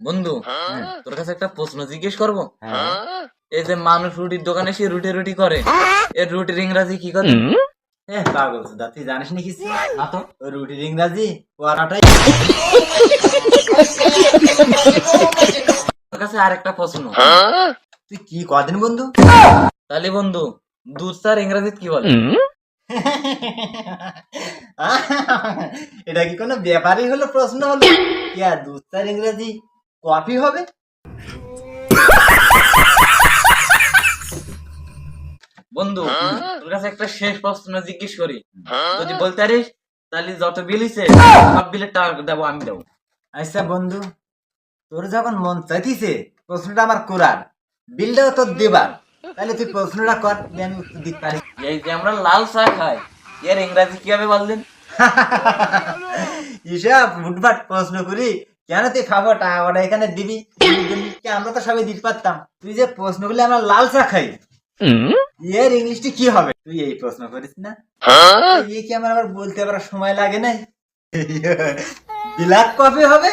বন্ধু, তোর কাছে একটা প্রশ্ন জিজ্ঞেস করবো। এই যে মানুষ রুটির দোকানে সে রুটি রুটি করে, এর রুটির ইংরাজি কি করে? পাগল সুদা, তুই জানিস নি কিছু? না তো। ওই রুটির ইংরাজি পরাটাই। তোর কাছে আরেকটা প্রশ্ন। তুই কি কদিন বন্ধু? তাহলে বন্ধু, দুধ চার ইংরাজি কি বলে? এটা কি কোনো ব্যাপারই হলো? প্রশ্ন হলো কি? আর দুধ চার ইংরেজি কফি হবে? বন্ধু, তোর কাছে একটা শেষ প্রশ্ন জিজ্ঞেস করি, যদি বলতে পারিস তাহলে যত বিল হইছে সব বিলের টাকা দেবো, আমি দেবো। আচ্ছা বন্ধু, তোর যখন মন চাইতিছে প্রশ্নটা আমার করার, বিলটাও তোর দেবার, তাহলে তুই প্রশ্নটা কর, দিয়ে আমি উত্তর দিতে পারি। এই যে আমরা লাল চা খাই, এর ইংরাজি কি হবে বললেন? হিসাব ফুটফাট প্রশ্ন করি কেন? তুই খাবো টাকা ওটা এখানে দিবি, কি আমরা তো সবাই দিতে পারতাম। তুই যে প্রশ্ন করলি আমরা লাল চা খাই, এর ইংলিশটি কি হবে? তুই এই প্রশ্ন করিস না? এই কি আমার আবার বলতে আবার সময় লাগে নাই? ব্ল্যাক কফি হবে।